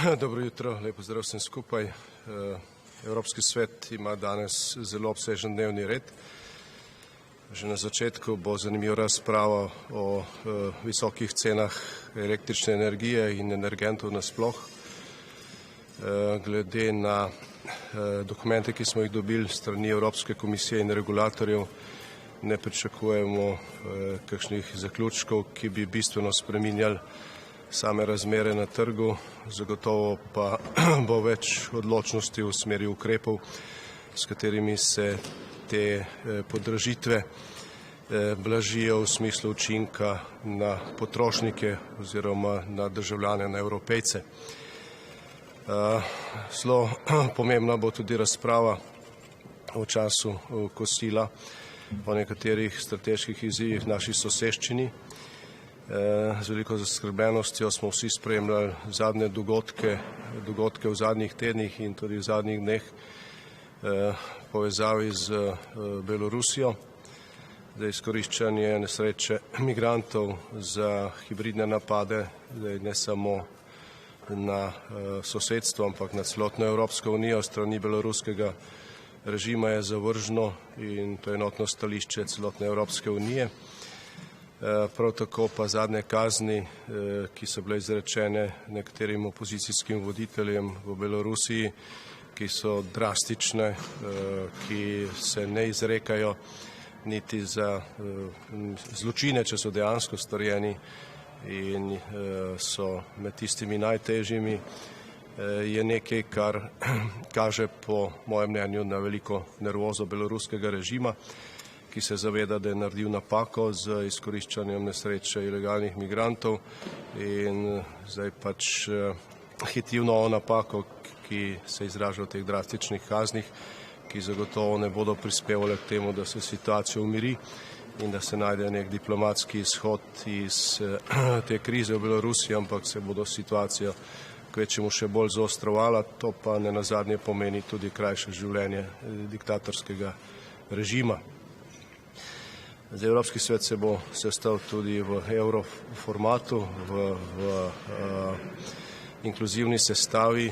Dobro jutro, lepo zdrav vsem skupaj. Evropski svet ima danes zelo obsežen dnevni red. Že na začetku bo zanimiva razprava o visokih cenah električne energije in energentov nasploh. Glede na dokumente, ki smo jih dobili strani Evropske komisije in regulatorjev, ne pričakujemo kakšnih zaključkov, ki bi bistveno spreminjali same razmere na trgu, zagotovo pa bo več odločnosti v smeri ukrepov, s katerimi se te podražitve blažijo v smislu učinka na potrošnike oziroma na državljane, na Evropejce. Zelo pomembna bo tudi razprava v času kosila o nekaterih strateških izzivih naši soseščini. Z veliko zaskrbljenostjo smo vsi spremljali zadnje dogodke v zadnjih tednih in tudi v zadnjih dneh povezavi z Belorusijo, za izkoriščanje nesreče migrantov za hibridne napade, ne samo na sosedstvo, ampak na celotno Evropsko unijo strani beloruskega režima je zavržno in to je enotno stališče celotne Evropske unije. Prav tako pa zadnje kazni, ki so bile izrečene nekaterim opozicijskim voditeljem v Belorusiji, ki so drastične, ki se ne izrekajo niti za zločine, če so dejansko storjeni in so med tistimi najtežjimi, je nekaj, kar kaže po mojem mnenju na veliko nervozo beloruskega režima, ki se zaveda, da je naredil napako z izkoriščanjem nesreče ilegalnih migrantov in zdaj pač hiti v novo napako, ki se izraža v teh drastičnih kaznih, ki zagotovo ne bodo prispevale k temu, da se situacija umiri in da se najde nek diplomatski izhod iz te krize v Belorusiji, ampak se bodo situacija kvečemu še bolj zaostrovala, to pa ne nazadnje pomeni tudi krajše življenje diktatorskega režima. Zdaj, Evropski svet se bo sestal tudi v euroformatu, v inkluzivni sestavi.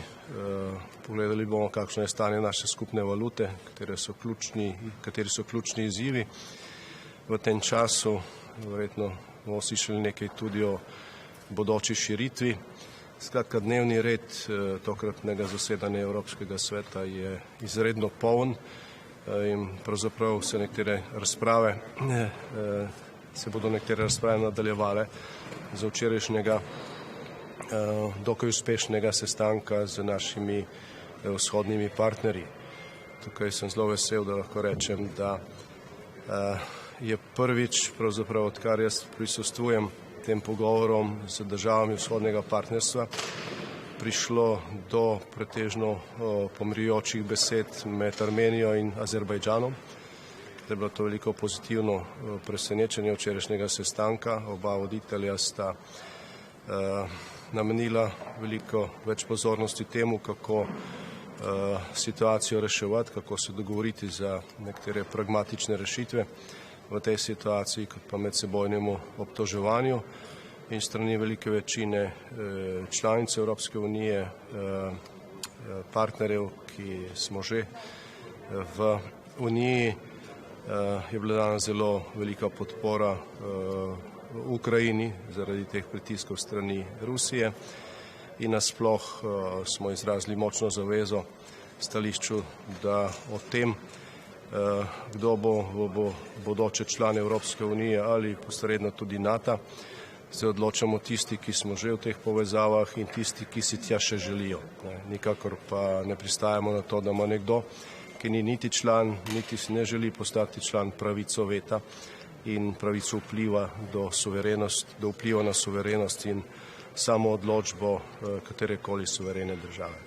Pogledali bomo, kakšno je stanje naše skupne valute, kateri so ključni izzivi. V tem času verjetno bomo slišali nekaj tudi o bodoči širitvi. Skratka, dnevni red tokratnega zasedanja Evropskega sveta je izredno poln in pravzaprav se bodo nekatere razprave nadaljevale za včerajšnjega dokaj uspešnega sestanka z našimi vzhodnimi partnerji. Tukaj sem zelo vesel, da lahko rečem, da je prvič, pravzaprav odkar jaz prisostvujem tem pogovorom z državami vzhodnega partnerstva, prišlo do pretežno pomirjujočih besed med Armenijo in Azerbajdžanom. Da je bilo to veliko pozitivno presenečenje včerajšnjega sestanka. Oba voditelja sta namenila veliko več pozornosti temu, kako situacijo reševati, kako se dogovoriti za nekatere pragmatične rešitve v tej situaciji, kot pa medsebojnemu obtoževanju. In strani velike večine članic Evropske unije, partnerjev, ki smo že v Uniji, je bila dana zelo velika podpora Ukrajini zaradi teh pritiskov strani Rusije in nasploh smo izrazili močno zavezo stališču, da o tem, kdo bo bodoče član Evropske unije ali posredno tudi NATO, se odločamo tisti, ki smo že v teh povezavah in tisti, ki si tja še želijo. Nikakor pa ne pristajamo na to, da ima nekdo, ki ni niti član, niti si ne želi postati član, pravico veta in pravico vpliva do vpliva na suverenost in samo odločbo katerekoli suverene države.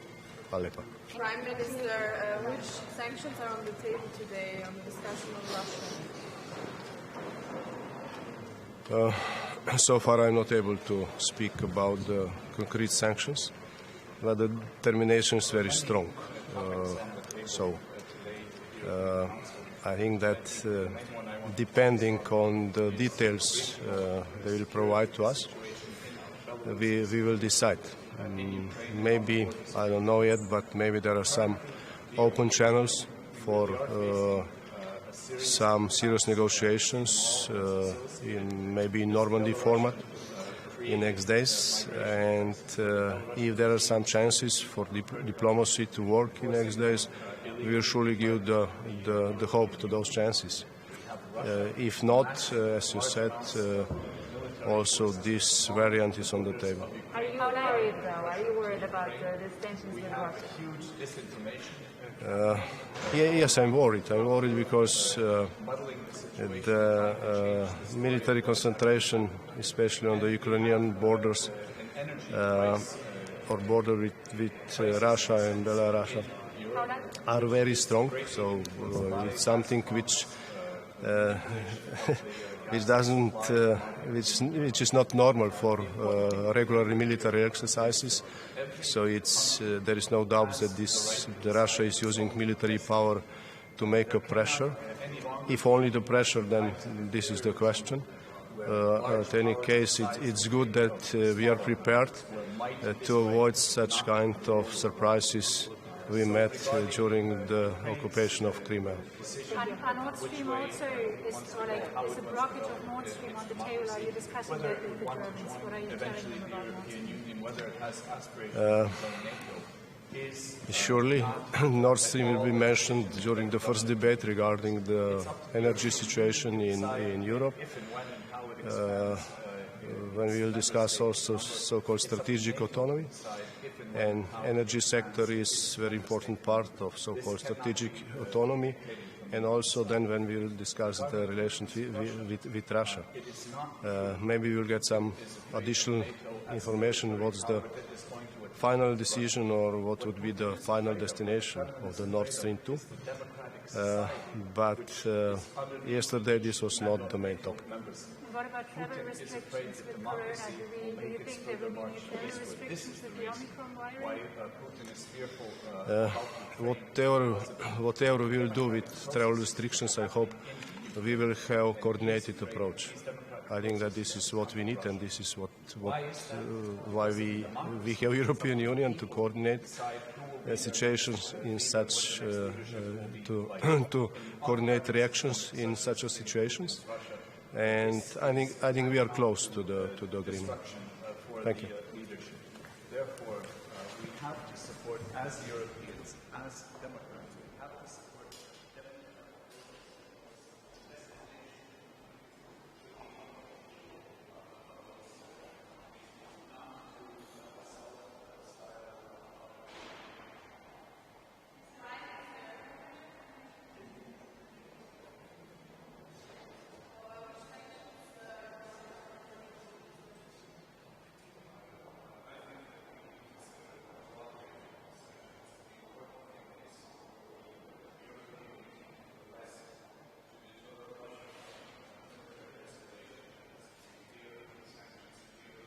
Hvala lepa. Prime Minister, which sanctions are on the table today on the discussion of Russia? So far I'm not able to speak about the concrete sanctions, but the determination is very strong. I think that depending on the details they will provide to us, we will decide. maybe, I don't know yet, but maybe there are some open channels for some serious negotiations in maybe Normandy format in next days, and if there are some chances for diplomacy to work in next days, we will surely give the hope to those chances. If not, as you said, also this variant is on the table. Are you worried, though? Are you worried about these tensions with Russia? Yes, I'm worried. I'm worried because the military concentration, especially on the Ukrainian borders or border with Russia and Belarus, are very strong. So it's something which which is not normal for regular military exercises. So there is no doubt that the Russia is using military power to make a pressure. If only the pressure, then this is the question. In any case, it's good that we are prepared to avoid such kind of surprises we met during the occupation of Crimea. And Nord Stream also is the blockage of Nord Stream on the table. Are you discussing that with the Germans? What are you telling them about Nord Stream? Surely, Nord Stream will be mentioned during the first debate regarding the energy situation in Europe. When we will discuss also so-called strategic autonomy, and energy sector is very important part of so-called strategic autonomy, and also then when we will discuss the relations with Russia. Maybe we will get some additional information what's the final decision or what would be the final destination of the Nord Stream 2. But yesterday this was not the main topic. What about travel restrictions with Corona? Do you think there will be new travel restrictions with the Omicron virus? Whatever we will do with travel restrictions, I hope we will have a coordinated approach. I think that this is what we need, and this is why we have European Union to coordinate situations in such to coordinate reactions in such situations. And I think we are close to the agreement. Thank you. Therefore, we have to support, as Europeans, as democrats, we have to support